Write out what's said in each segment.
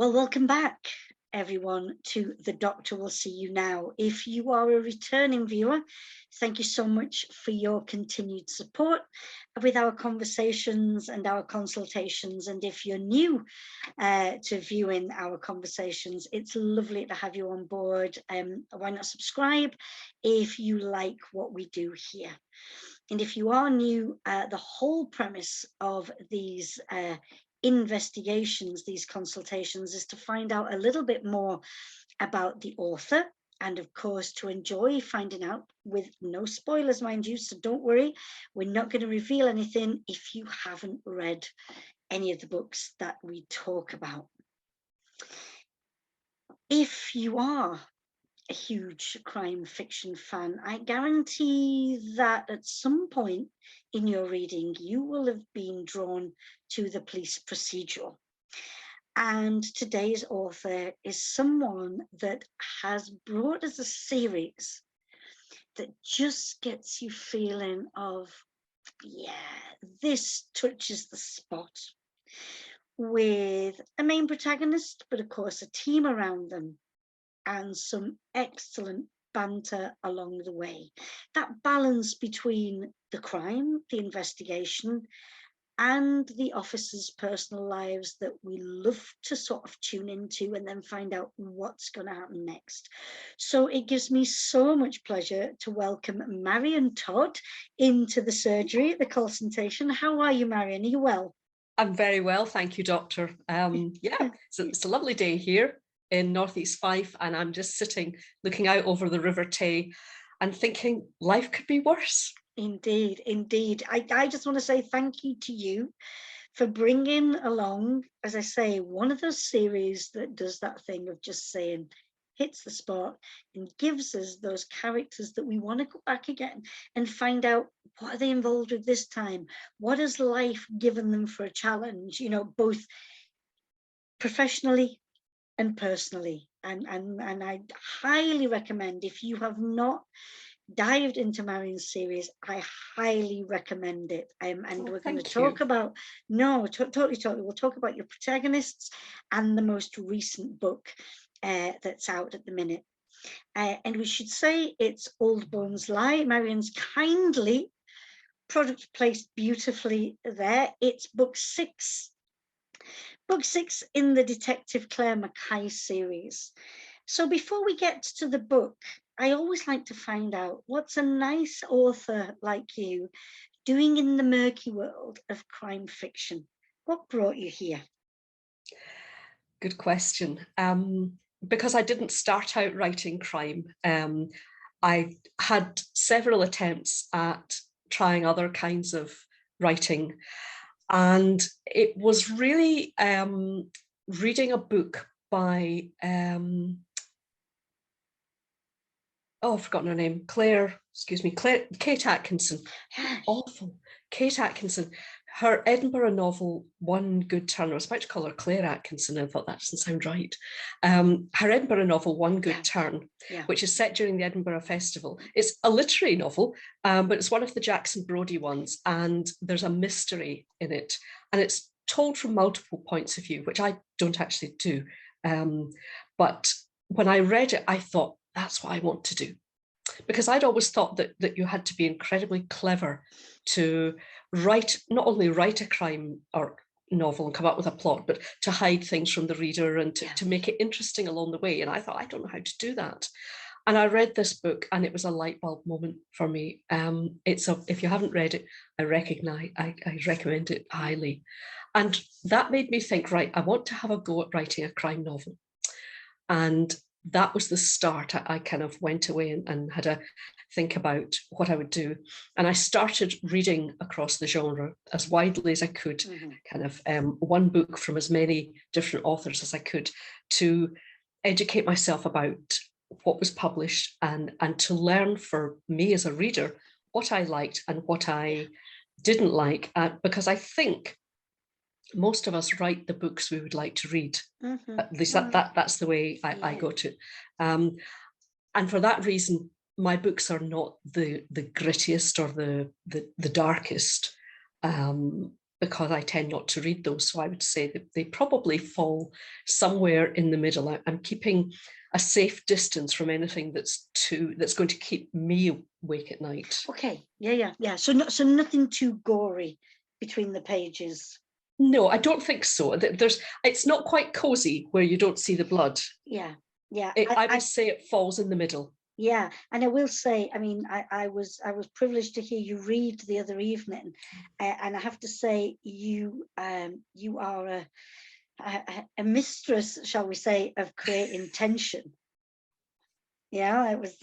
Well, welcome back, everyone, to The Doctor Will See You Now. If you are a returning viewer, thank you so much for your continued support with our conversations and our consultations. And if you're new to viewing our conversations, it's lovely to have you on board. Why not subscribe if you like what we do here? And if you are new, the whole premise of these investigations, these consultations, is to find out a little bit more about the author, and of course to enjoy finding out, with no spoilers, mind you, so don't worry, we're not going to reveal anything if you haven't read any of the books that we talk about. If you are a huge crime fiction fan, I guarantee that at some point in your reading you will have been drawn to the police procedural. And today's author is someone that has brought us a series that just gets you feeling of, yeah, this touches the spot, with a main protagonist, but of course a team around them, and some excellent banter along the way. That balance between the crime, the investigation, and the officers' personal lives that we love to sort of tune into and then find out what's going to happen next. So it gives me so much pleasure to welcome Marion Todd into the surgery at the consultation. How are you, Marion? Are you well? I'm very well, thank you, Doctor. Yeah, it's a lovely day here in Northeast Fife, and I'm just sitting looking out over the River Tay and thinking life could be worse. Indeed, indeed. I just want to say thank you to you for bringing along, as I say, one of those series that does that thing of just saying, hits the spot and gives us those characters that we want to go back again and find out, what are they involved with this time? What has life given them for a challenge, you know, both professionally and personally. And I highly recommend, if you have not dived into Marion's series, I highly recommend it. And we're going to talk about, totally. We'll talk about your protagonists and the most recent book that's out at the minute. And we should say it's Old Bones Lie. Marion's kindly product placed beautifully there. It's book six in the Detective Claire Mackay series. So before we get to the book, I always like to find out, what's a nice author like you doing in the murky world of crime fiction? What brought you here? Good question. Because I didn't start out writing crime, I had several attempts at trying other kinds of writing. And it was really reading a book by, I've forgotten her name, Kate Atkinson. Awful. Kate Atkinson. Her Edinburgh novel, One Good Turn, I was about to call her Claire Atkinson, and I thought that doesn't sound right. Her Edinburgh novel, One Good Turn, which is set during the Edinburgh Festival. It's a literary novel, but it's one of the Jackson Brodie ones, and there's a mystery in it. And it's told from multiple points of view, which I don't actually do. But when I read it, I thought, that's what I want to do. Because I'd always thought that you had to be incredibly clever to not only write a crime or novel and come up with a plot, but to hide things from the reader and to make it interesting along the way. And I thought, I don't know how to do that. And I read this book, and it was a light bulb moment for me. If you haven't read it, I recommend it highly. And that made me think, right, I want to have a go at writing a crime novel. And that was the start. I kind of went away and had a think about what I would do. And I started reading across the genre as widely as I could, kind of one book from as many different authors as I could, to educate myself about what was published and to learn, for me as a reader, what I liked and what I didn't like, because I think most of us write the books we would like to read. At least that's the way I go to it. And for that reason, my books are not the grittiest or the darkest. because I tend not to read those. So I would say that they probably fall somewhere in the middle. I'm keeping a safe distance from anything that's going to keep me awake at night. Okay, yeah. So nothing too gory between the pages. No, I don't think so. It's not quite cozy where you don't see the blood. Yeah. I would say it falls in the middle. Yeah, and I will say, I mean, I was privileged to hear you read the other evening, and I have to say, you are a mistress, shall we say, of creating tension. Yeah, it was.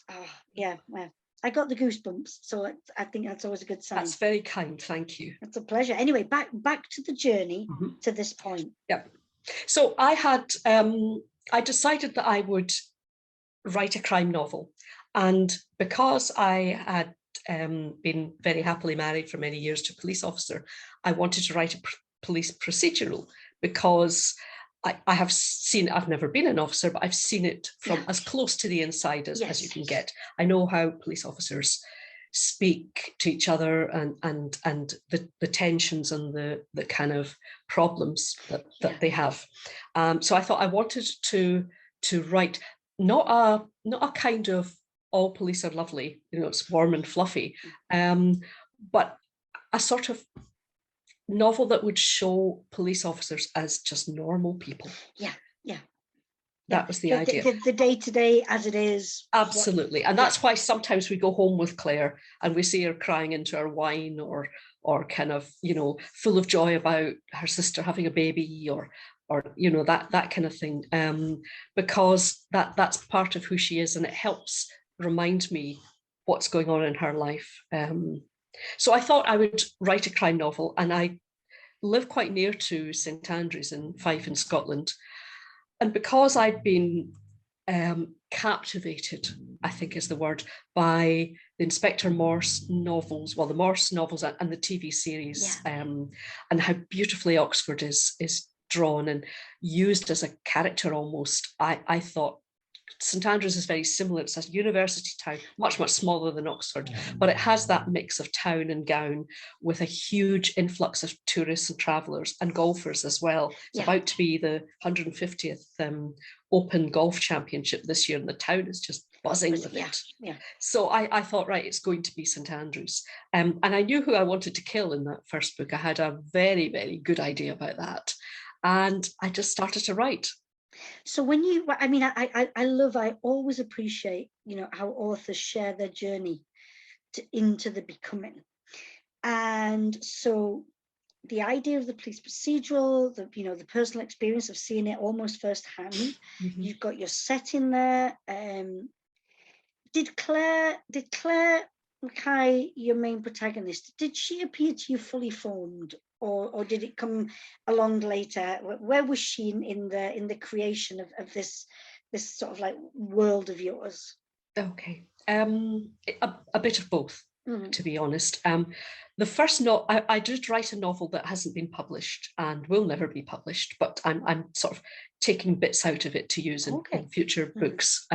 Oh, yeah, well, I got the goosebumps, so I think that's always a good sign. That's very kind, thank you. It's a pleasure. Anyway, back to the journey to this point. Yeah. So I decided that I would write a crime novel, and because I had been very happily married for many years to a police officer, I wanted to write a police procedural, because I have seen, I've never been an officer, but I've seen it from as close to the inside as you can get. I know how police officers speak to each other, and the tensions and the kind of problems that they have. So I thought I wanted to write not a kind of all police are lovely, it's warm and fluffy, but a sort of novel that would show police officers as just normal people. Yeah. That was the idea. The day-to-day as it is. Absolutely. And that's why sometimes we go home with Claire and we see her crying into her wine, or kind of, full of joy about her sister having a baby, or that kind of thing, because that's part of who she is, and it helps remind me what's going on in her life. So I thought I would write a crime novel, and I live quite near to St Andrews in Fife in Scotland. And because I'd been captivated, I think is the word, by the Inspector Morse novels, well, the Morse novels and the TV series, and how beautifully Oxford is drawn and used as a character almost, I thought St Andrews is very similar. It's a university town, much smaller than Oxford, but it has that mix of town and gown with a huge influx of tourists and travellers and golfers as well. It's about to be the 150th Open Golf Championship this year, and the town is just buzzing with it. So I thought, right, it's going to be St Andrews. And I knew who I wanted to kill in that first book. I had a very, very good idea about that. And I just started to write. So when you, I mean, I always appreciate, how authors share their journey into the becoming. And so the idea of the police procedural, the personal experience of seeing it almost firsthand, you've got your setting there. Did Claire Mackay, your main protagonist, did she appear to you fully formed, or did it come along later? Where was she in the creation of this sort of like world of yours? Okay, a bit of both, to be honest. The first novel, I did write a novel that hasn't been published and will never be published, but I'm sort of taking bits out of it to use in future books.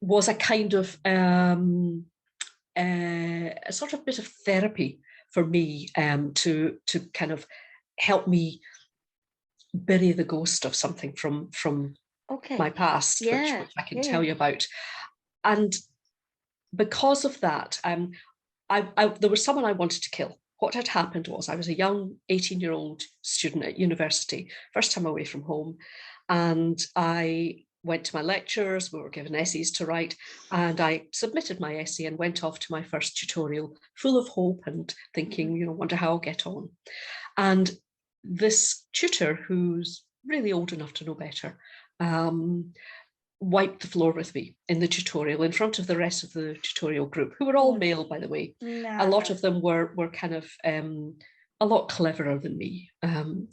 Was a kind of a sort of bit of therapy for me, to kind of help me bury the ghost of something from my past, which I can tell you about. And because of that, there was someone I wanted to kill. What had happened was I was a young 18-year-old student at university, first time away from home, and I went to my lectures. We were given essays to write, and I submitted my essay and went off to my first tutorial full of hope and thinking, wonder how I'll get on. And this tutor, who's really old enough to know better, wiped the floor with me in the tutorial in front of the rest of the tutorial group, who were all male, by the way. A lot of them were kind of a lot cleverer than me. I'm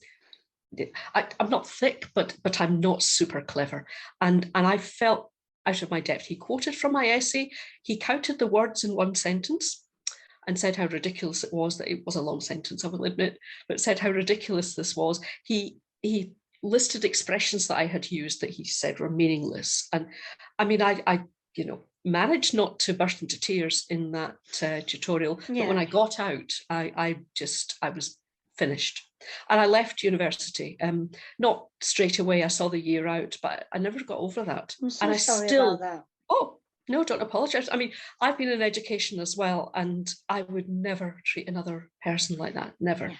not thick, but I'm not super clever. And I felt out of my depth. He quoted from my essay. He counted the words in one sentence and said how ridiculous it was. That it was a long sentence, I will admit, but said how ridiculous this was. He listed expressions that I had used that he said were meaningless. And I mean, I managed not to burst into tears in that tutorial. But when I got out, I was finished. And I left university, not straight away. I saw the year out, but I never got over that. I'm so and I sorry still, about that. Oh, no, don't apologize. I mean, I've been in education as well, and I would never treat another person like that. Never. Yeah.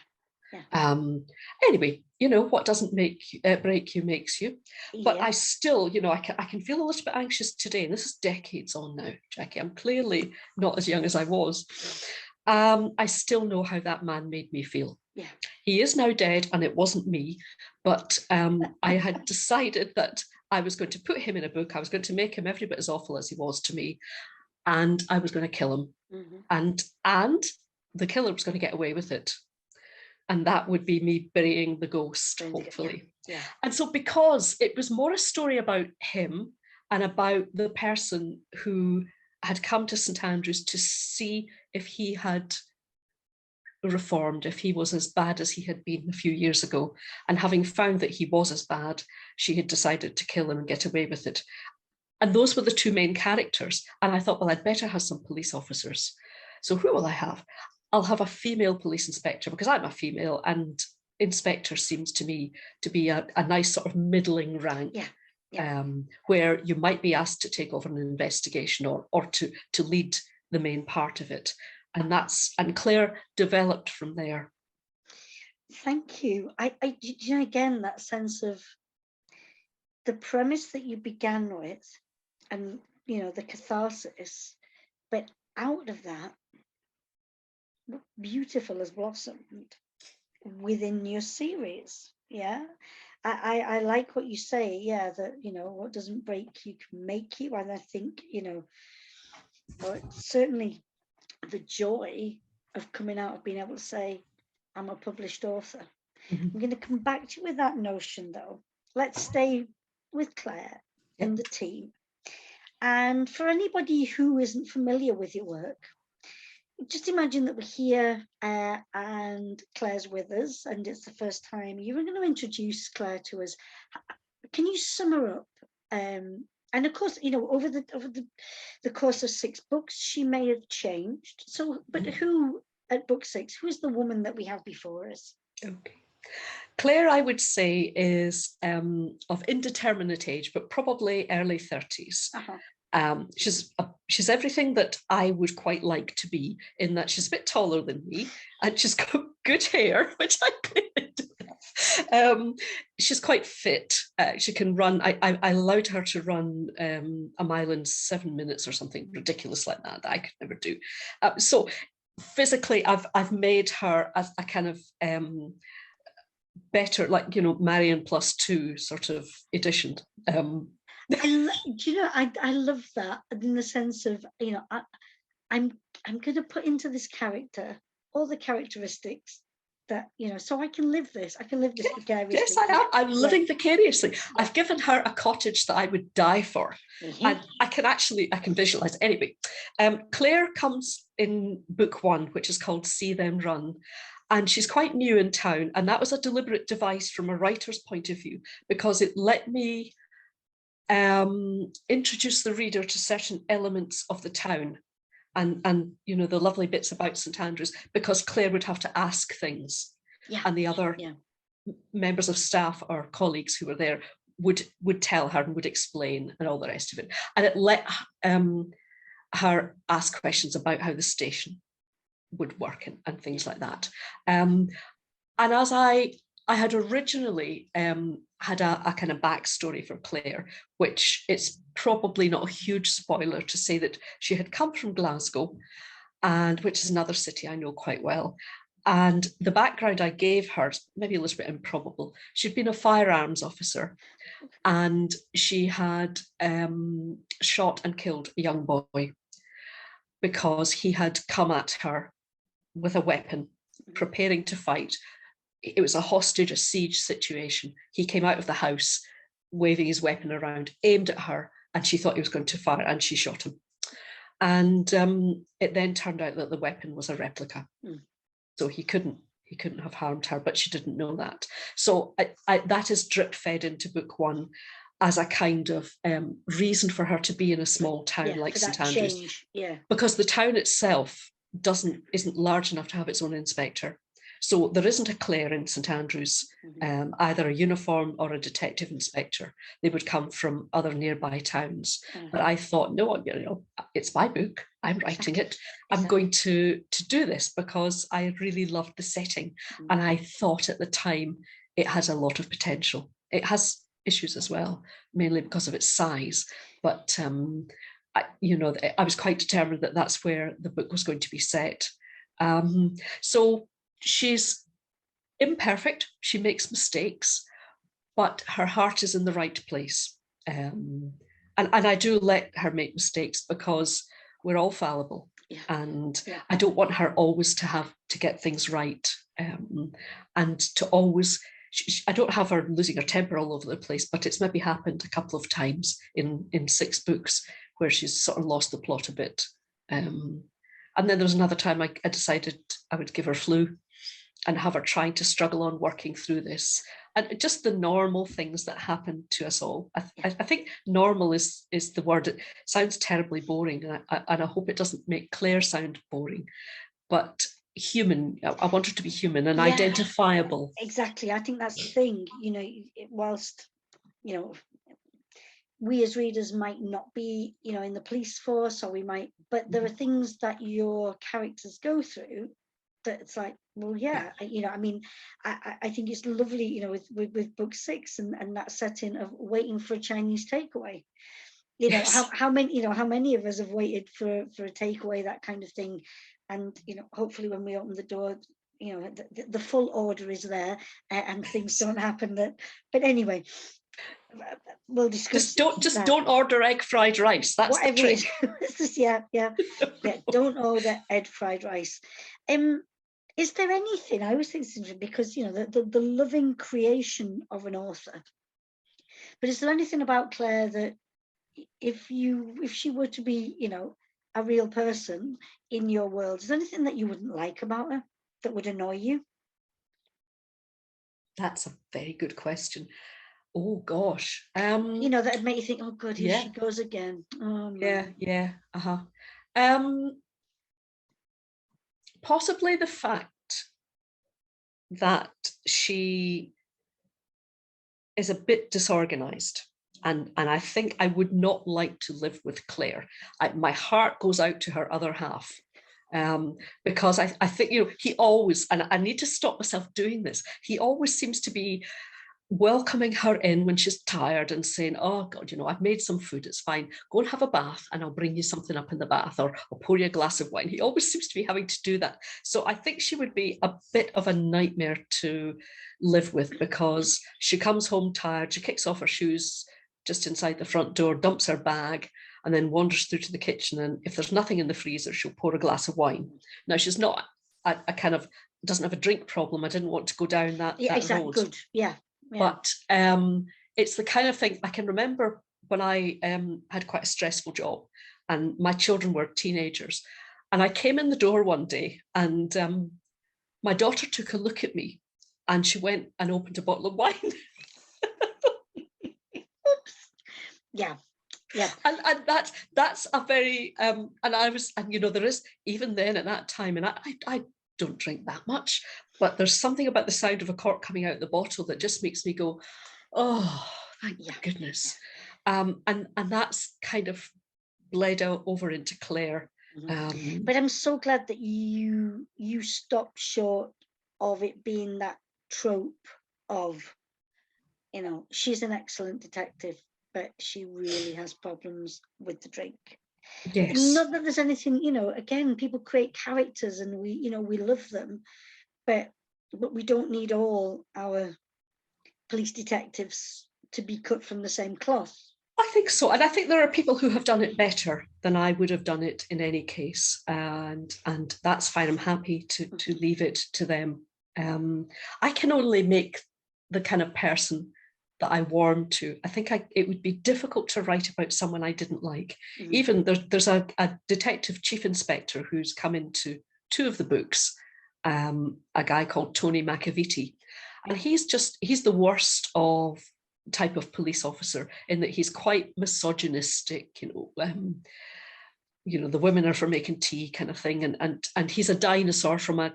Yeah. Anyway, what doesn't break you makes you. But Yeah. I still, I can feel a little bit anxious today. And this is decades on now, Jackie. I'm clearly not as young as I was. I still know how that man made me feel. Yeah. He is now dead, and it wasn't me. But I had decided that I was going to put him in a book. I was going to make him every bit as awful as he was to me, and I was going to kill him. Mm-hmm. And the killer was going to get away with it. And that would be me burying the ghost, hopefully. Yeah. And so, because it was more a story about him and about the person who had come to St. Andrews to see if he had reformed, if he was as bad as he had been a few years ago. And having found that he was as bad, she had decided to kill him and get away with it. And those were the two main characters. And I thought, well, I'd better have some police officers. So who will I have? I'll have a female police inspector, because I'm a female, and inspector seems to me to be a nice sort of middling rank. Yeah. Yeah. Where you might be asked to take over an investigation or to lead the main part of it. And Claire developed from there. Thank you. I again, that sense of the premise that you began with, and the catharsis, but out of that, what beautiful has blossomed within your series. Yeah. I like what you say. Yeah, that what doesn't break you can make you. And I think certainly the joy of coming out of being able to say, I'm a published author. Mm-hmm. I'm going to come back to you with that notion, though. Let's stay with Claire and the team. And for anybody who isn't familiar with your work, just imagine that we're here and Claire's with us, and it's the first time you're going to introduce Claire to us. Can you sum her up? And of course, over the course of 6 books, she may have changed. So, but who at book 6? Who is the woman that we have before us? Okay. Claire, I would say, is of indeterminate age, but probably early 30s. She's everything that I would quite like to be, in that she's a bit taller than me, and she's got good hair, which I clearly do. She's quite fit. She can run. I allowed her to run a mile in 7 minutes or something ridiculous like that I could never do. So physically, I've made her a kind of better, like Marion +2 sort of edition. I love that, in the sense of I'm going to put into this character all the characteristics that so I can live this. I can live this vicariously. Yes, I am. I'm living vicariously. I've given her a cottage that I would die for, and I can visualize. Anyway, Claire comes in book 1, which is called See Them Run. And she's quite new in town. And that was a deliberate device from a writer's point of view, because it let me introduce the reader to certain elements of the town and the lovely bits about St. Andrews, because Claire would have to ask things. Yeah. And the other members of staff or colleagues who were there would tell her and would explain and all the rest of it. And it let her ask questions about how the station would work and things like that. And as I had originally had a kind of backstory for Claire, which it's probably not a huge spoiler to say that she had come from Glasgow, and which is another city I know quite well. And the background I gave her, maybe a little bit improbable, she'd been a firearms officer, and she had shot and killed a young boy because he had come at her with a weapon, preparing to fight. It was a hostage, a siege situation. He came out of the house waving his weapon around, aimed at her, and she thought he was going to fire, and she shot him. And it then turned out that the weapon was a replica. So he couldn't have harmed her, but she didn't know that. So that is drip fed into book 1. as a kind of reason for her to be in a small town like St Andrews. Change. Yeah. Because the town itself isn't large enough to have its own inspector. So there isn't a Clare in St Andrews, either a uniform or a detective inspector. They would come from other nearby towns. But I thought, no, it's my book. I'm writing it. I'm going to do this because I really loved the setting. And I thought at the time it has a lot of potential. It has issues as well, mainly because of its size. But I was quite determined that that's where the book was going to be set. So she's imperfect, she makes mistakes, but her heart is in the right place. And I do let her make mistakes because we're all fallible. Yeah. And I don't want her always to have to get things right. And to always, I don't have her losing her temper all over the place, but it's maybe happened a couple of times in 6 books where she's sort of lost the plot a bit. And then there was another time I decided I would give her flu and have her trying to struggle on working through this. And just the normal things that happen to us all. I think normal is the word. It sounds terribly boring, and I hope it doesn't make Claire sound boring. But human, I want her to be human and identifiable. Exactly. I think that's the thing, whilst, we as readers might not be, in the police force, or we might, but there are things that your characters go through that it's like, well, I think it's lovely, with book 6 and that setting of waiting for a Chinese takeaway. How many of us have waited for a takeaway, that kind of thing, and hopefully when we open the door, the full order is there, and things don't happen. But anyway, we'll discuss. Just don't order egg fried rice. That's whatever the trick. Yeah. Don't order egg fried rice. Is there anything, I always think it's interesting because the loving creation of an author, but is there anything about Claire that if she were to be a real person in your world, is there anything that you wouldn't like about her that would annoy you? That's a very good question. Oh gosh. That'd make you think, oh god, here she goes again. Oh man. Yeah. Possibly the fact that she is a bit disorganized. And I think I would not like to live with Claire. My heart goes out to her other half. Because I think, he always, and I need to stop myself doing this, he always seems to be welcoming her in when she's tired and saying, oh God, I've made some food, it's fine. Go and have a bath and I'll bring you something up in the bath, or I'll pour you a glass of wine. He always seems to be having to do that. So I think she would be a bit of a nightmare to live with, because she comes home tired, she kicks off her shoes just inside the front door, dumps her bag, and then wanders through to the kitchen. And if there's nothing in the freezer, she'll pour a glass of wine. Now, she's not a kind of, doesn't have a drink problem. I didn't want to go down that road. Good. Yeah. But it's the kind of thing I can remember when I had quite a stressful job and my children were teenagers. And I came in the door one day and my daughter took a look at me and she went and opened a bottle of wine. Oops. Yeah. And that's a very and I was, and there is, even then at that time, and I don't drink that much, but there's something about the sound of a cork coming out of the bottle that just makes me go, oh, thank goodness. And that's kind of bled out over into Claire. But I'm so glad that you stopped short of it being that trope of, she's an excellent detective, but she really has problems with the drink. Yes. Not that there's anything, again, people create characters and we love them, but we don't need all our police detectives to be cut from the same cloth. I think so. And I think there are people who have done it better than I would have done it in any case. And that's fine. I'm happy to leave it to them. I can only make the kind of person that I warm to. I think it would be difficult to write about someone I didn't like. Even there's a detective chief inspector who's come into 2 of the books, a guy called Tony Macavity. And he's the worst of type of police officer, in that he's quite misogynistic, the women are for making tea kind of thing, and he's a dinosaur from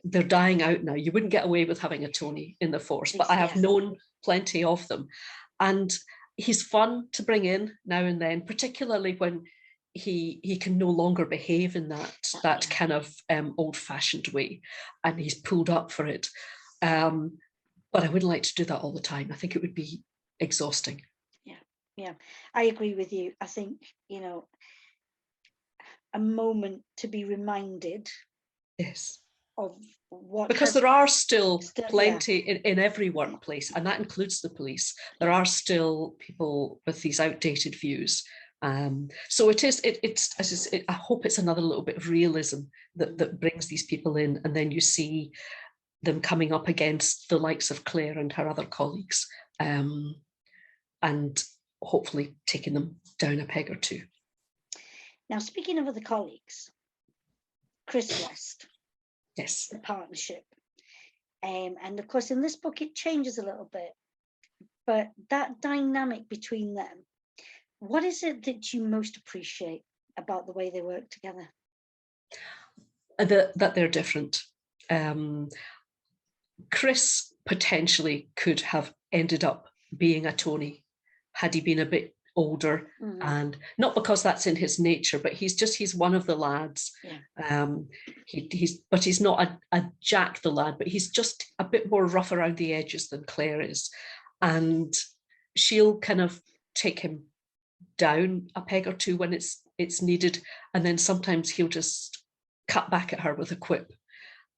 they're dying out now. You wouldn't get away with having a Tony in the force, but I have known plenty of them. And he's fun to bring in now and then, particularly when he can no longer behave in that kind of old-fashioned way, and he's pulled up for it. But I wouldn't like to do that all the time. I think it would be exhausting. Yeah, I agree with you. I think, a moment to be reminded of what, because there are still plenty in every workplace, and that includes the police. There are still people with these outdated views. So I hope it's another little bit of realism that brings these people in, and then you see them coming up against the likes of Claire and her other colleagues, and hopefully taking them down a peg or two. Now, speaking of other colleagues, Chris West. Yes. The partnership. And of course, in this book, it changes a little bit. But that dynamic between them, what is it that you most appreciate about the way they work together? That they're different. Chris potentially could have ended up being a Tony had he been a bit older, and not because that's in his nature, but he's one of the lads. He's not a Jack the lad, but he's just a bit more rough around the edges than Claire is, and she'll kind of take him down a peg or two when it's needed, and then sometimes he'll just cut back at her with a quip.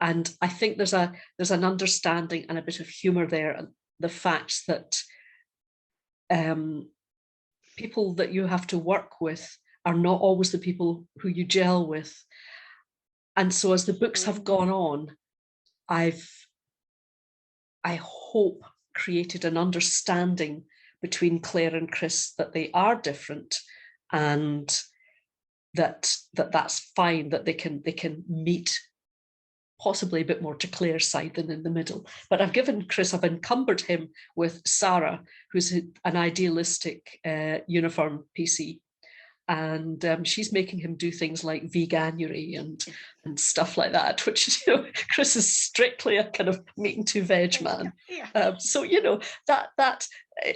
And I think there's an understanding and a bit of humor there, and the fact that people that you have to work with are not always the people who you gel with. And so as the books have gone on, I hope created an understanding between Claire and Chris that they are different, and that's fine, that they can meet possibly a bit more to Claire's side than in the middle. But I've encumbered him with Sarah, who's an idealistic uniform PC. And she's making him do things like veganuary and stuff like that, which, Chris is strictly a kind of meat and two veg man. So, that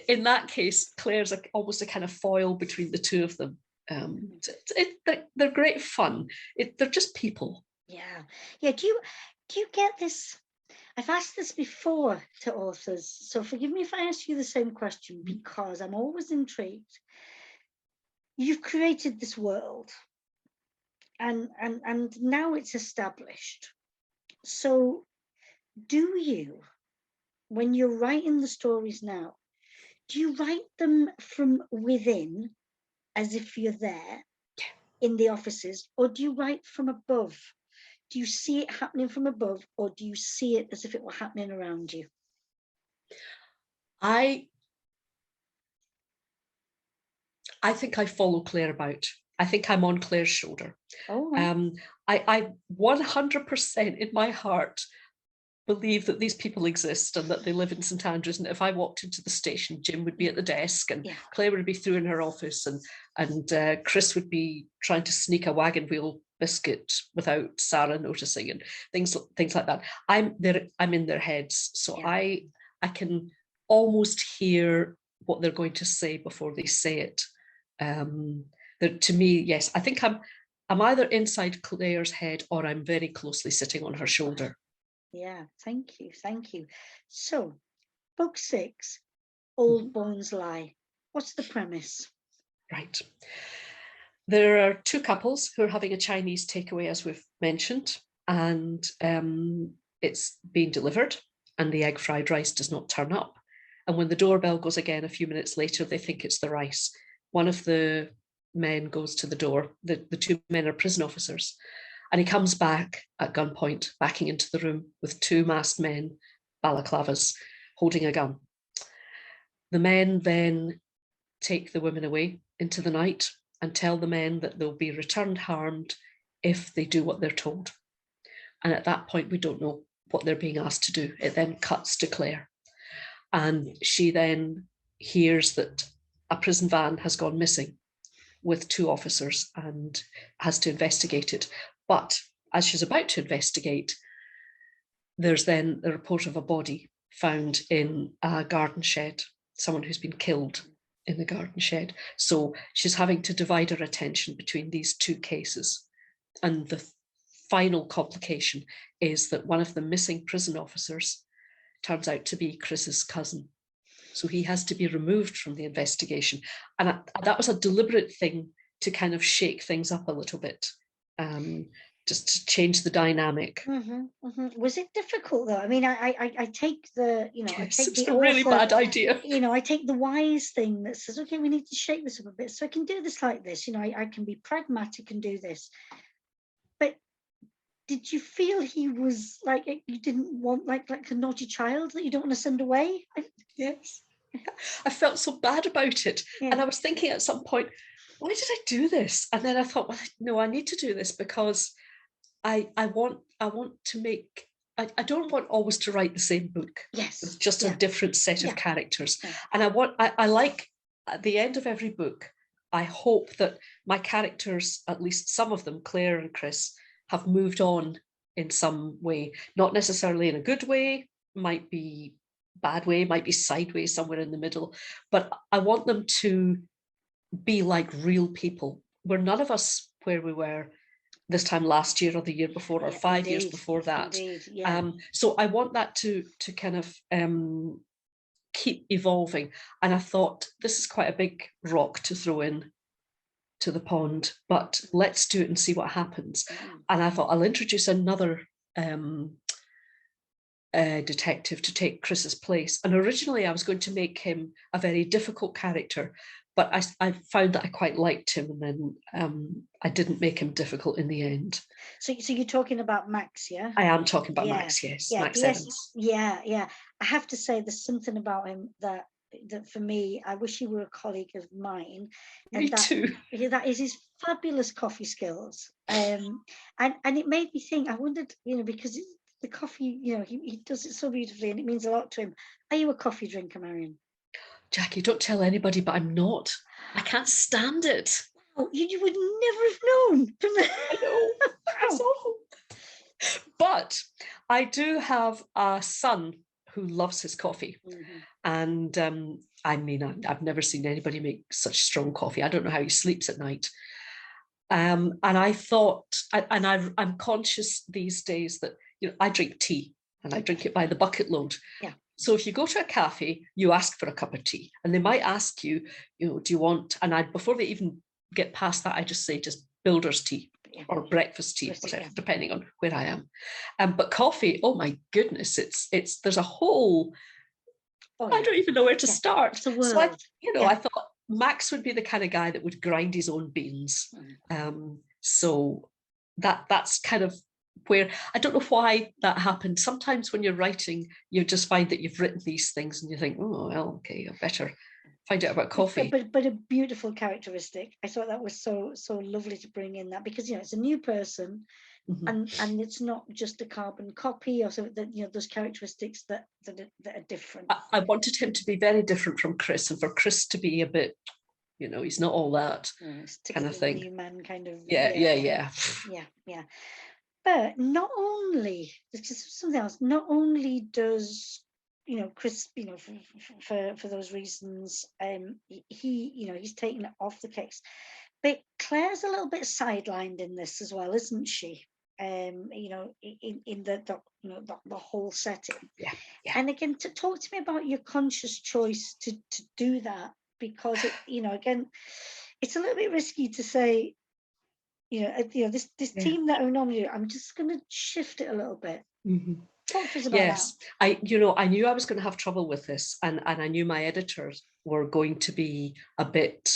in that case, Claire's almost a kind of foil between the two of them. They're great fun. They're just people. Yeah. Do you get this? I've asked this before to authors, so forgive me if I ask you the same question, because I'm always intrigued. You've created this world, and now it's established. So do you, when you're writing the stories now, do you write them from within as if you're there in the offices, or do you write from above? Do you see it happening from above, or do you see it as if it were happening around you? I think I follow Claire about. I think I'm on Claire's shoulder. I 100% in my heart believe that these people exist and that they live in St Andrews. And if I walked into the station, Jim would be at the desk, and Claire would be through in her office, and Chris would be trying to sneak a wagon wheel biscuit without Sarah noticing, and things like that. I'm in their heads, so I can almost hear what they're going to say before they say it. To me, yes, I think I'm either inside Claire's head or I'm very closely sitting on her shoulder. Yeah, thank you. So, book 6, Old Bones Lie. What's the premise? Right. There are two couples who are having a Chinese takeaway, as we've mentioned, and it's being delivered, and the egg fried rice does not turn up. And when the doorbell goes again a few minutes later, they think it's the rice. One of the men goes to the door. The two men are prison officers. And he comes back at gunpoint, backing into the room with two masked men, balaclavas, holding a gun. The men then take the women away into the night and tell the men that they'll be returned harmed if they do what they're told. And at that point, we don't know what they're being asked to do. It then cuts to Claire. And she then hears that a prison van has gone missing with 2 officers and has to investigate it. But as she's about to investigate, there's then the report of a body found in a garden shed, someone who's been killed in the garden shed. So she's having to divide her attention between these 2 cases. And the final complication is that one of the missing prison officers turns out to be Chris's cousin. So he has to be removed from the investigation. And that was a deliberate thing to kind of shake things up a little bit, just to change the dynamic. Was it difficult though? I mean, I take the, Yes, I take it's the a really author, bad idea. I take the wise thing that says, okay, we need to shake this up a bit, so I can do this like this. I can be pragmatic and do this. But did you feel he was like, you didn't want like a naughty child that you don't want to send away? Yes, I felt so bad about it. Yeah. And I was thinking at some point, why did I do this? And then I thought, well, no, I need to do this because I want to make, I don't want always to write the same book. Yes. It's just a different set of characters. Yeah. And I like at the end of every book, I hope that my characters, at least some of them, Claire and Chris, have moved on in some way, not necessarily in a good way, might be bad way, might be sideways, somewhere in the middle, but I want them to be like real people. We're none of us where we were this time last year or the year before or 5 years before that. So I want that to kind of keep evolving. And I thought this is quite a big rock to throw in to the pond, but let's do it and see what happens. And I thought I'll introduce another detective to take Chris's place. And originally I was going to make him a very difficult character, but I found that I quite liked him, and then I didn't make him difficult in the end. So you're talking about Max, yeah? I am talking about Max, yes. Max Evans. Yeah. I have to say there's something about him that for me, I wish he were a colleague of mine. And me too. That is his fabulous coffee skills. And it made me think, I wondered, because the coffee, he does it so beautifully and it means a lot to him. Are you a coffee drinker, Marion? Jackie, don't tell anybody, but I'm not. I can't stand it. Oh, you would never have known. I know. It's awful. But I do have a son who loves his coffee. And I mean, I've never seen anybody make such strong coffee. I don't know how he sleeps at night. And I thought, and I'm conscious these days that, I drink tea and I drink it by the bucket load. Yeah. So if you go to a cafe, you ask for a cup of tea, and they might ask you, do you want, and before they even get past that, I just say just builder's tea or breakfast tea, whatever, depending on where I am. But coffee, oh my goodness, it's there's a whole, I don't even know where to start. So I thought Max would be the kind of guy that would grind his own beans. So that's kind of where, I don't know why that happened. Sometimes when you're writing, you just find that you've written these things and you think, oh, well, okay, I better find out about coffee. But a beautiful characteristic. I thought that was so lovely to bring in that, because it's a new person, and it's not just a carbon copy or something, that those characteristics that are different. I wanted him to be very different from Chris, and for Chris to be a bit, he's not all that kind of thing. New man kind of. Yeah. But not only, this is something else, not only does Chris, for those reasons, he's taken it off the case, but Claire's a little bit sidelined in this as well, isn't she? In the whole setting. Yeah. And again, to talk to me about your conscious choice to do that, because again, it's a little bit risky to say, this team that I normally do, I'm just going to shift it a little bit. Talk to us about that. I knew I was going to have trouble with this, and I knew my editors were going to be a bit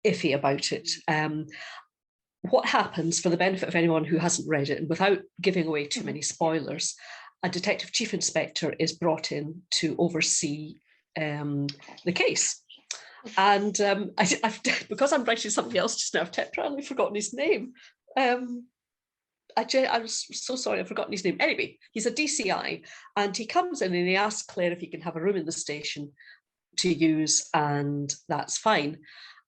iffy about it. What happens, for the benefit of anyone who hasn't read it, and without giving away too many spoilers, a detective chief inspector is brought in to oversee the case. And I've because I'm writing something else just now, I've temporarily forgotten his name. I was so sorry, I've forgotten his name. Anyway, he's a DCI, and he comes in and he asks Claire if he can have a room in the station to use, and that's fine.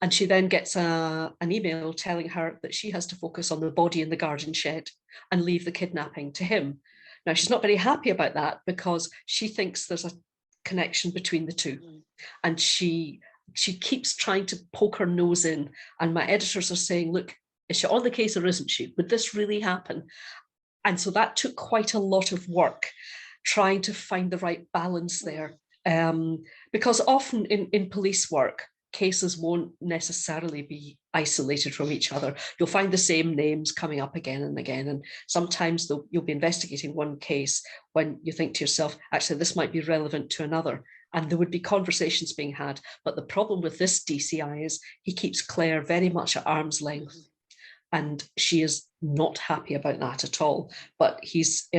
And she then gets an email telling her that she has to focus on the body in the garden shed and leave the kidnapping to him. Now, she's not very happy about that because she thinks there's a connection between the two. And she keeps trying to poke her nose in. And my editors are saying, look, is she on the case or isn't she? Would this really happen? And so that took quite a lot of work, trying to find the right balance there. Because often in police work, cases won't necessarily be isolated from each other. You'll find the same names coming up again and again. And sometimes you'll be investigating one case when you think to yourself, actually, this might be relevant to another. And there would be conversations being had. But the problem with this DCI is he keeps Claire very much at arm's length. And she is not happy about that at all. But he's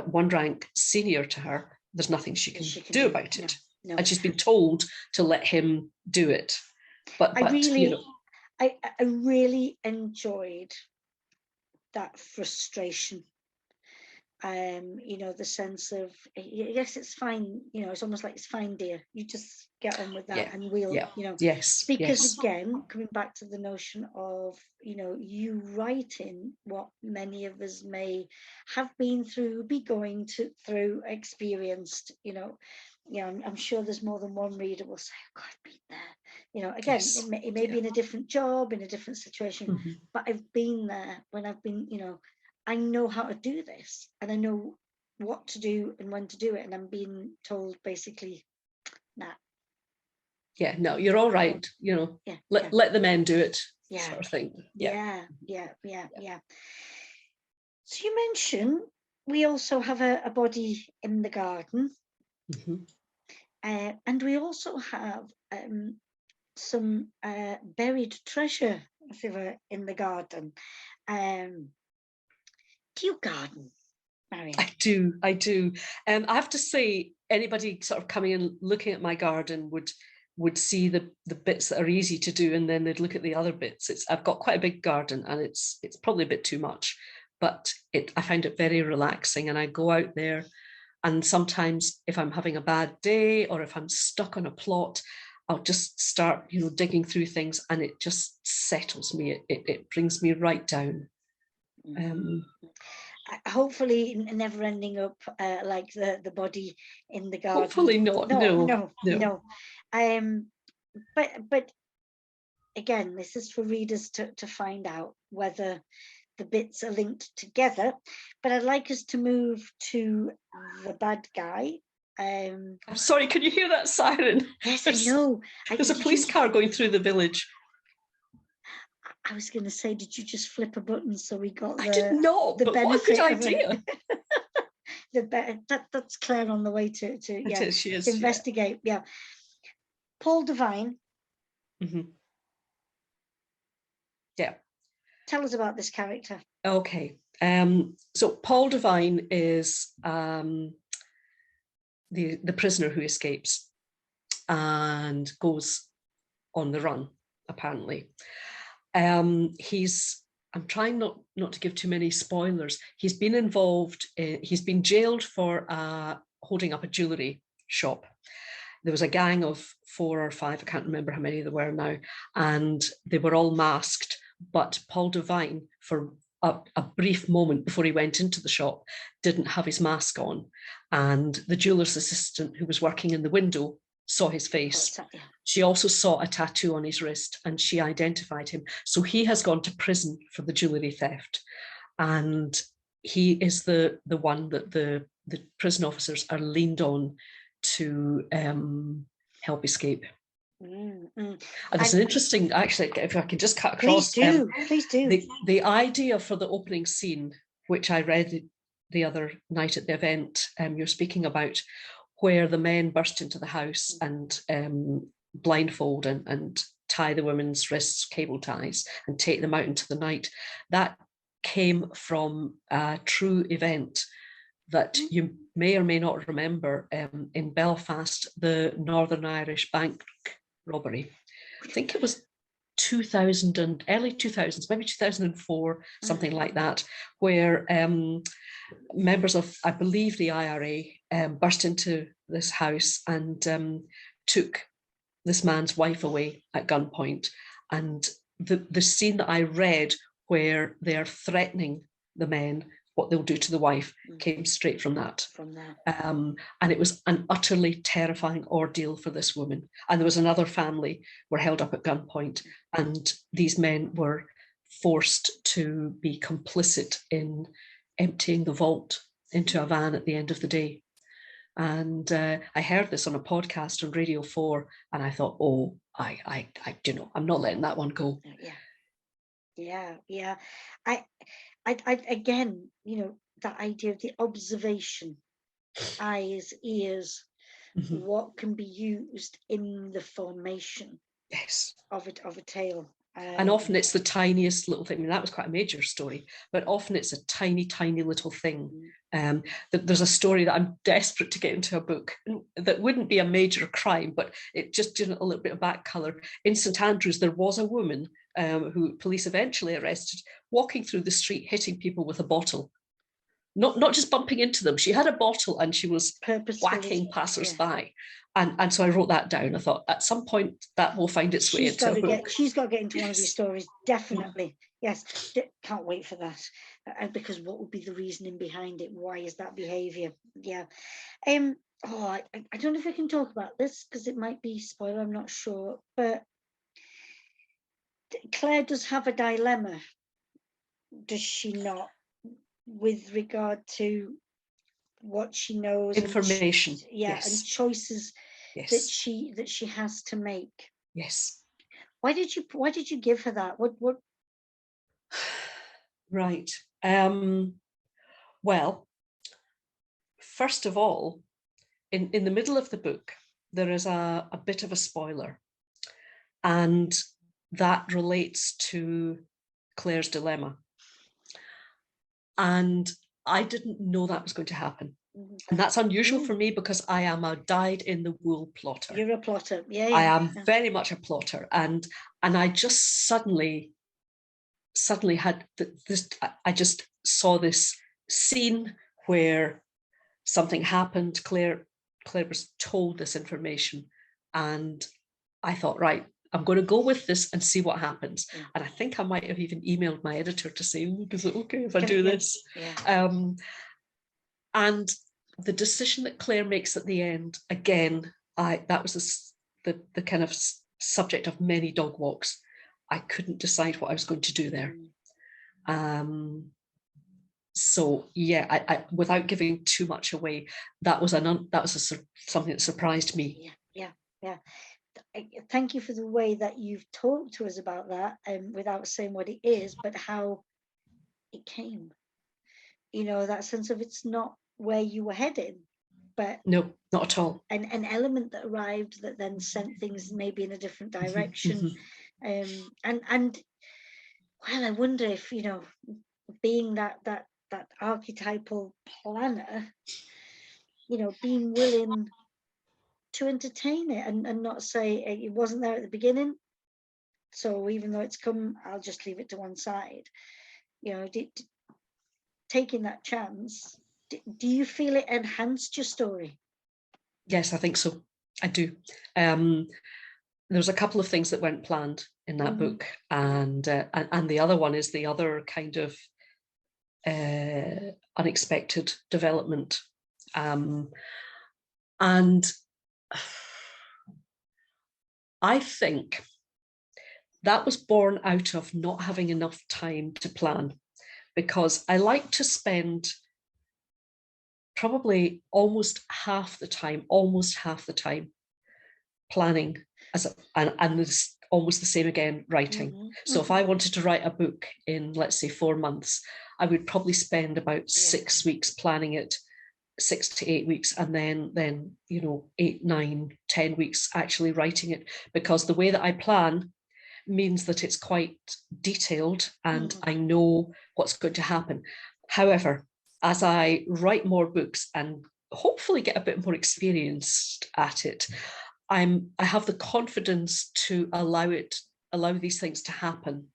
one rank senior to her. There's nothing she can do about it. No. And she's been told to let him do it. But I really enjoyed that frustration. The sense of, yes, it's fine. It's almost like, it's fine, dear. You just get on with that, and we'll, yes. Because again, coming back to the notion of, you writing what many of us may have been through, be going through, experienced. I'm sure there's more than one reader will say, oh God, I've been there. Again, yes. it may be in a different job, in a different situation, but I've been there when I've been, I know how to do this, and I know what to do and when to do it, and I'm being told basically, nah. Yeah, no, you're all right. Let the men do it, sort of thing. Yeah. So you mentioned we also have a body in the garden, and we also have some buried treasure, if you were, in the garden. Do you garden, Marion? I do. I have to say, anybody sort of coming and looking at my garden would see the bits that are easy to do, and then they'd look at the other bits. I've got quite a big garden, and it's probably a bit too much, but I find it very relaxing, and I go out there, and sometimes if I'm having a bad day or if I'm stuck on a plot, I'll just start, digging through things, and it just settles me. It brings me right down. Hopefully never ending up like the body in the garden. Hopefully not. No. But again, this is for readers to find out whether the bits are linked together. But I'd like us to move to the bad guy. I'm sorry, can you hear that siren? Yes, I know. There's a police car going through the village. I was going to say, did you just flip a button so we got I did not, but what a good idea. That's Claire on the way to she is, investigate. Yeah. Paul Devine. Yeah. Tell us about this character. Okay. So Paul Devine is the prisoner who escapes and goes on the run, apparently. I'm trying not to give too many spoilers. He's been involved, he's been jailed for holding up a jewellery shop. There was a gang of 4 or 5, I can't remember how many there were now, and they were all masked, but Paul Devine, for a brief moment before he went into the shop, didn't have his mask on, and the jeweller's assistant who was working in the window saw his face. She also saw a tattoo on his wrist, and she identified him. So he has gone to prison for the jewellery theft, and he is the one that the prison officers are leaned on to help escape. And there's an interesting, actually, if I can just cut across. Please do. The idea for the opening scene, which I read the other night at the event you're speaking about, where the men burst into the house and blindfold and tie the women's wrists, cable ties, and take them out into the night. That came from a true event that you may or may not remember in Belfast, the Northern Irish bank robbery. I think it was 2000 and early 2000s, maybe 2004, something like that, where members of, I believe, the IRA burst into this house and took this man's wife away at gunpoint. And the scene that I read where they're threatening the men, what they'll do to the wife, came straight from that. And it was an utterly terrifying ordeal for this woman. And there was another family were held up at gunpoint, and these men were forced to be complicit in emptying the vault into a van at the end of the day. And I heard this on a podcast on Radio 4, and I thought, oh, I I'm not letting that one go. Yeah. I again, that idea of the observation, eyes, ears, what can be used in the formation of a tale. And often it's the tiniest little thing. I mean, that was quite a major story, but often it's a tiny, tiny little thing. There's a story that I'm desperate to get into a book that wouldn't be a major crime, but it just did a little bit of back colour. In St Andrews, there was a woman who police eventually arrested, walking through the street, hitting people with a bottle. Not just bumping into them. She had a bottle and she was whacking passers-by. And so I wrote that down. I thought at some point that will find its way into a book. She's got to get into one of these stories, definitely. Yes, can't wait for that. Because what would be the reasoning behind it? Why is that behaviour? Yeah. I don't know if I can talk about this because it might be spoiler, I'm not sure. But Claire does have a dilemma, does she not, with regard to what she knows, information, and choices that she has to make. Yes. Why did you give her that? What? Right. Well, first of all, in the middle of the book, there is a bit of a spoiler, and that relates to Claire's dilemma. And I didn't know that was going to happen. And that's unusual for me because I am a dyed-in-the-wool plotter. You're a plotter, yeah. I am very much a plotter. And I just suddenly had this, I just saw this scene where something happened. Claire was told this information, and I thought, right, I'm going to go with this and see what happens. And I think I might have even emailed my editor to say, is it okay if I do this? And the decision that Claire makes at the end, again, that was the kind of subject of many dog walks. I couldn't decide what I was going to do there. So yeah, I without giving too much away, that was something that surprised me. Yeah. Thank you for the way that you've talked to us about that, without saying what it is, but how it came. That sense of it's not where you were headed, but no, not at all. An element that arrived that then sent things maybe in a different direction. And well, I wonder if being that archetypal planner, being willing to entertain it and not say it wasn't there at the beginning, so even though it's come, I'll just leave it to one side. Taking that chance, do you feel it enhanced your story? Yes, I think so. I do. There's a couple of things that weren't planned in that book, and the other one is the other kind of unexpected development, and I think that was born out of not having enough time to plan, because I like to spend probably almost half the time planning, and it's almost the same again, writing. So if I wanted to write a book in, let's say, 4 months, I would probably spend about 6 weeks planning it, 6 to 8 weeks, and then 8, 9, 10 weeks actually writing it, because the way that I plan means that it's quite detailed and I know what's going to happen. However, as I write more books and hopefully get a bit more experienced at it, I have the confidence to allow these things to happen.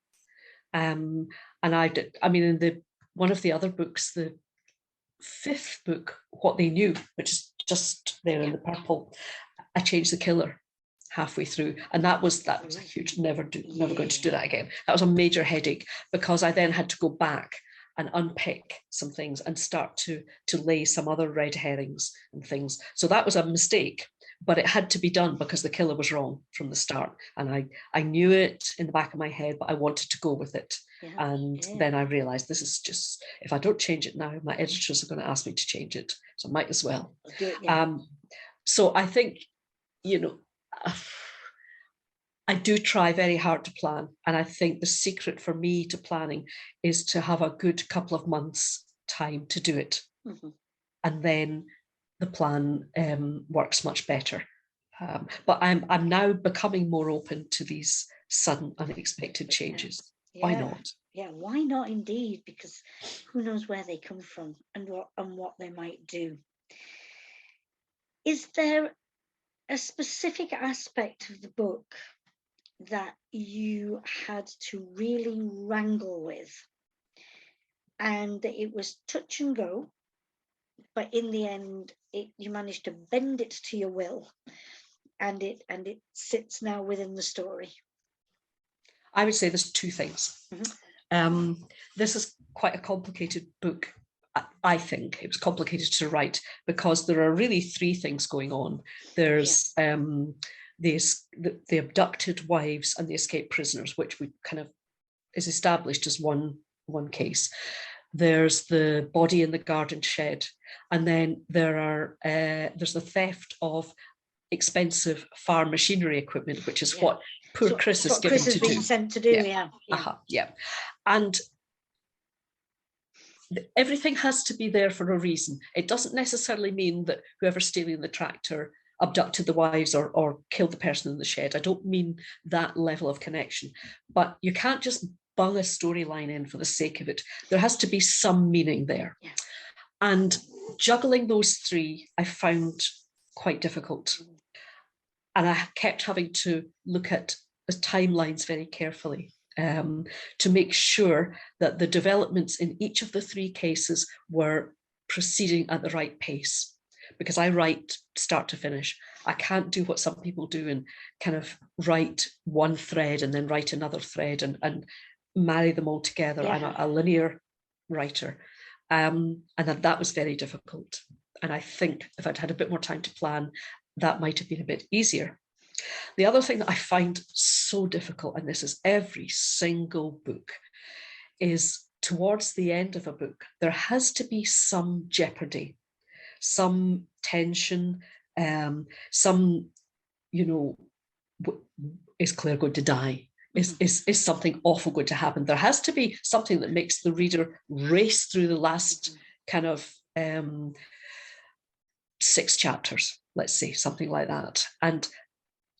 And I did. I mean, in one of the other books, the 5th book, What They Knew, which is just there in the purple, I changed the killer. halfway through, and that was a huge, never going to do that again. That was a major headache, because I then had to go back and unpick some things and start to lay some other red herrings and things. So that was a mistake, but it had to be done because the killer was wrong from the start, and I knew it in the back of my head, but I wanted to go with it. And then I realized, this is just, if I don't change it now, my editors are going to ask me to change it, so I might as well. So I think, I do try very hard to plan, and I think the secret for me to planning is to have a good couple of months time to do it, and then the plan works much better. But I'm now becoming more open to these sudden, unexpected changes. Why not? Yeah, why not indeed? Because who knows where they come from and what they might do. Is there a specific aspect of the book that you had to really wrangle with, and it was touch and go, but in the end you managed to bend it to your will, and it sits now within the story? I would say there's two things. This is quite a complicated book. I think it was complicated to write because there are really three things going on. There's the abducted wives and the escaped prisoners, which we kind of is established as one case. There's the body in the garden shed, and then there's the theft of expensive farm machinery equipment, which is what poor Chris is given to do. Been sent to do. And everything has to be there for a reason. It doesn't necessarily mean that whoever's stealing the tractor abducted the wives or killed the person in the shed. I don't mean that level of connection, but you can't just bung a storyline in for the sake of it. There has to be some meaning there. And juggling those three, I found quite difficult. And I kept having to look at the timelines very carefully to make sure that the developments in each of the three cases were proceeding at the right pace. Because I write start to finish. I can't do what some people do and kind of write one thread and then write another thread and marry them all together. I'm a linear writer. And that was very difficult. And I think if I'd had a bit more time to plan, that might have been a bit easier. The other thing that I find so difficult, and this is every single book, is towards the end of a book, there has to be some jeopardy, some tension, some, is Claire going to die? Is something awful going to happen? There has to be something that makes the reader race through the last kind of 6 chapters, let's say, something like that. And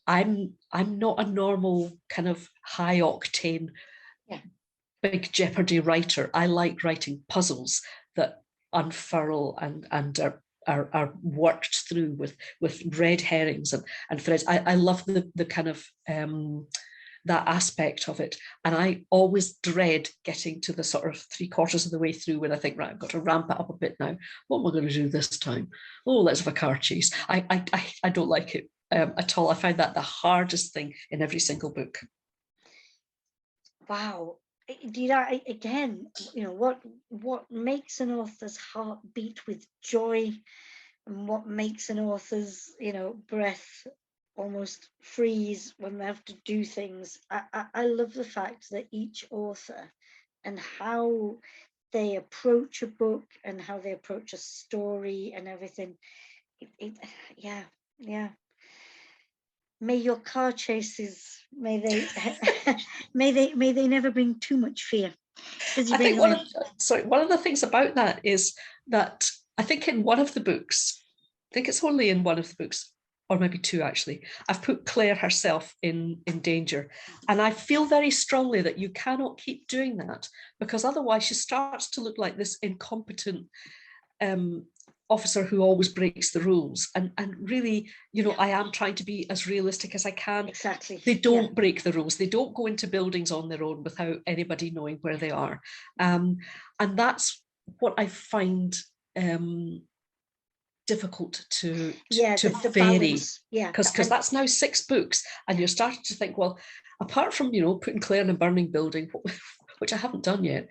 I'm not a normal kind of high octane, big jeopardy writer. I like writing puzzles that unfurl and are worked through with red herrings and threads. I love the kind of that aspect of it. And I always dread getting to the sort of 3/4 of the way through when I think, right, I've got to ramp it up a bit now. What am I going to do this time? Oh, let's have a car chase. I don't like it at all. I find that the hardest thing in every single book. Wow. Again, what makes an author's heart beat with joy, and what makes an author's, breath almost freeze when they have to do things. I love the fact that each author and how they approach a book and how they approach a story and everything. May your car chases, may they never bring too much fear. I think one of the things about that is that I think in one of the books, I think it's only in one of the books, or maybe 2 actually, I've put Claire herself in danger. And I feel very strongly that you cannot keep doing that, because otherwise she starts to look like this incompetent officer who always breaks the rules. And really, I am trying to be as realistic as I can. Exactly. They don't break the rules. They don't go into buildings on their own without anybody knowing where they are. And that's what I find difficult to the vary, balance. Yeah, because that's now 6 books, and you're starting to think, well, apart from putting Claire in a burning building, which I haven't done yet.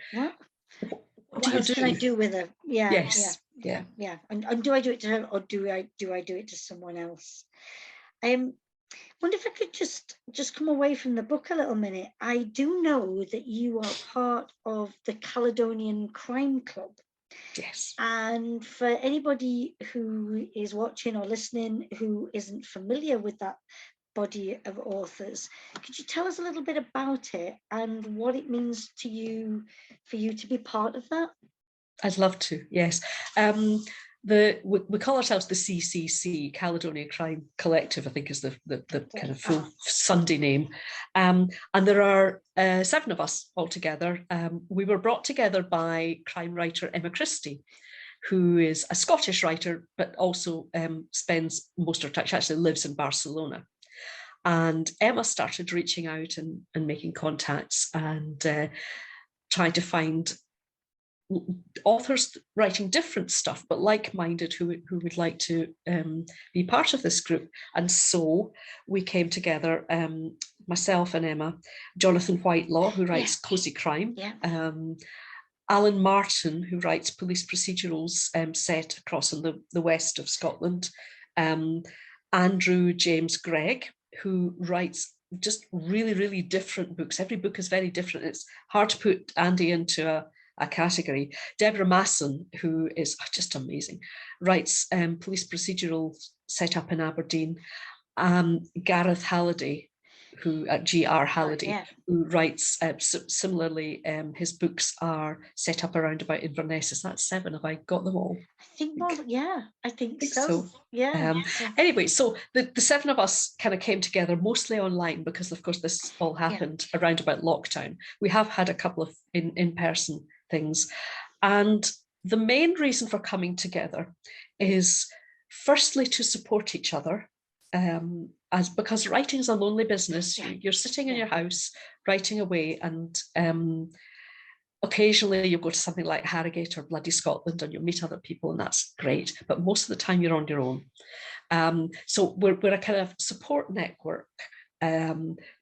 What else can I do with her? Yes. And do I do it to her, or do I do it to someone else? Wonder if I could just come away from the book a little minute. I do know that you are part of the Caledonian Crime Club. Yes. And for anybody who is watching or listening who isn't familiar with that body of authors, could you tell us a little bit about it and what it means to you for you to be part of that? I'd love to, yes. We call ourselves the CCC, Caledonia Crime Collective, I think is the kind of full Sunday name. And there are 7 of us altogether. We were brought together by crime writer Emma Christie, who is a Scottish writer, but also spends most of her time, she actually lives in Barcelona. And Emma started reaching out and making contacts and trying to find authors writing different stuff, but like-minded, who would like to be part of this group. And so we came together, myself and Emma, Jonathan Whitelaw, who writes Cosy Crime, Alan Martin, who writes police procedurals set across in the west of Scotland, Andrew James Gregg, who writes just really, really different books. Every book is very different. It's hard to put Andy into a category. Deborah Masson, who is just amazing, writes police procedural set up in Aberdeen. Gareth Halliday, who at GR Halliday, who writes similarly, his books are set up around about Inverness. Is that 7? Have I got them all? I think so. Anyway, so the 7 of us kind of came together mostly online because, of course, this all happened around about lockdown. We have had a couple of in-person things. And the main reason for coming together is firstly to support each other, because writing is a lonely business. You're sitting in your house writing away, and occasionally you'll go to something like Harrogate or Bloody Scotland and you'll meet other people, and that's great, but most of the time you're on your own. So we're a kind of support network.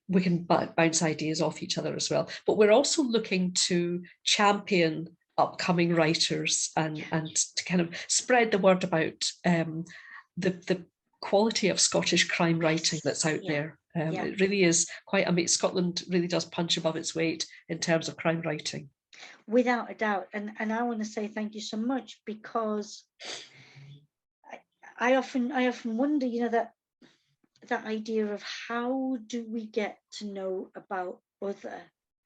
We can bounce ideas off each other as well, but we're also looking to champion upcoming writers and to kind of spread the word about the quality of Scottish crime writing that's out there. It really is quite amazing. Scotland really does punch above its weight in terms of crime writing. Without a doubt. And I want to say thank you so much, because I often wonder, that idea of how do we get to know about other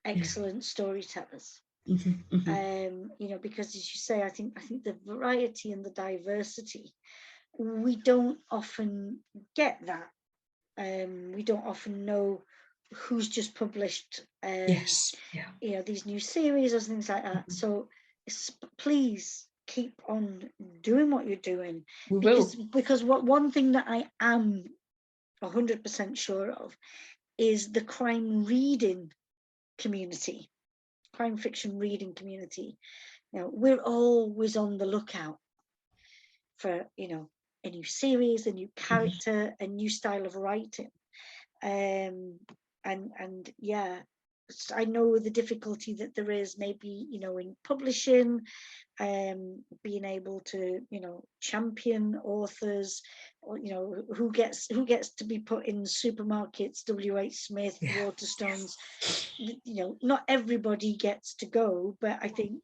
excellent storytellers. Because as you say, I think the variety and the diversity, we don't often get that. We don't often know who's just published these new series or things like that. So please keep on doing what you're doing. Because one thing that I am 100% sure of is the crime fiction reading community. We're always on the lookout for a new series, a new character, a new style of writing. I know the difficulty that there is maybe in publishing, being able to champion authors, or who gets to be put in supermarkets, WH Smith, Waterstones. Not everybody gets to go, but I think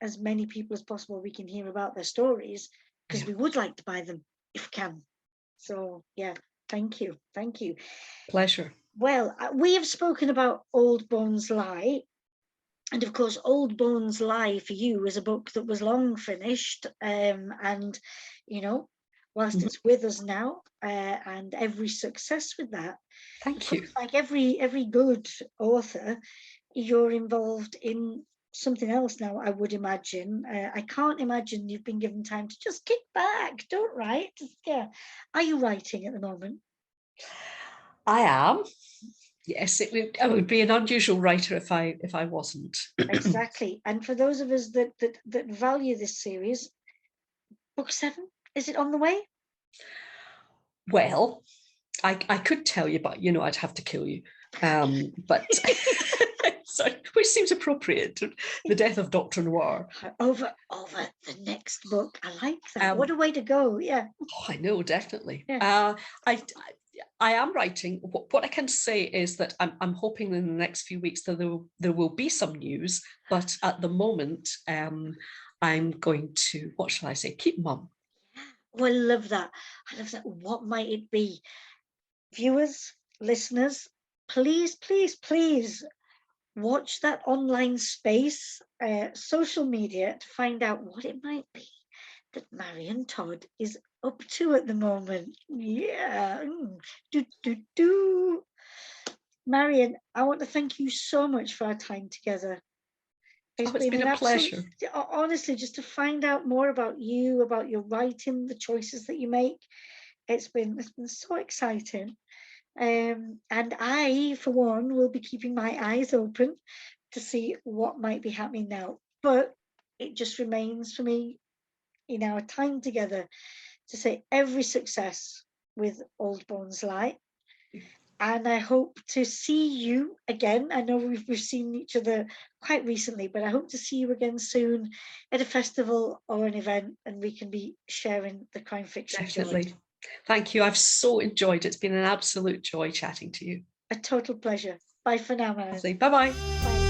as many people as possible we can hear about their stories, because we would like to buy them if we can. So thank you. Pleasure. Well, we have spoken about Old Bones Lie, and of course Old Bones Lie for you is a book that was long finished, and whilst it's with us now, and every success with that. Thank you. Like every good author, you're involved in something else now, I would imagine. I can't imagine you've been given time to just kick back, don't write. Are you writing at the moment? I am. Yes, I would be an unusual writer if I wasn't. Exactly. And for those of us that value this series, book 7 Is it on the way? Well, I could tell you, but I'd have to kill you. But sorry, which seems appropriate. The death of Dr. Noir. Over the next book. I like that. What a Um, way to go. Yeah. Oh, I know, definitely. Yeah. I am writing. What I can say is that I'm hoping in the next few weeks that there will be some news. But at the moment, I'm going to, what shall I say, keep mum. Oh, I love that. I love that. What might it be? Viewers, listeners, please, please, please watch that online space, social media, to find out what it might be that Marion Todd is up to at the moment. Yeah. Do, do, do. Marion, I want to thank you so much for our time together. It's Oh, it's been been an a absolute, pleasure. honestly, just to find out more about you, about your writing, the choices that you make. It's been so exciting. And I, for one, will be keeping my eyes open to see what might be happening now. But it just remains for me in our time together to say every success with Old Bones Light. And I hope to see you again. I know we've seen each other quite recently, but I hope to see you again soon at a festival or an event, and we can be sharing the crime fiction joy. Definitely. Thank you. I've so enjoyed it. It's been an absolute joy chatting to you. A total pleasure. Bye for now, man. Bye bye. Bye.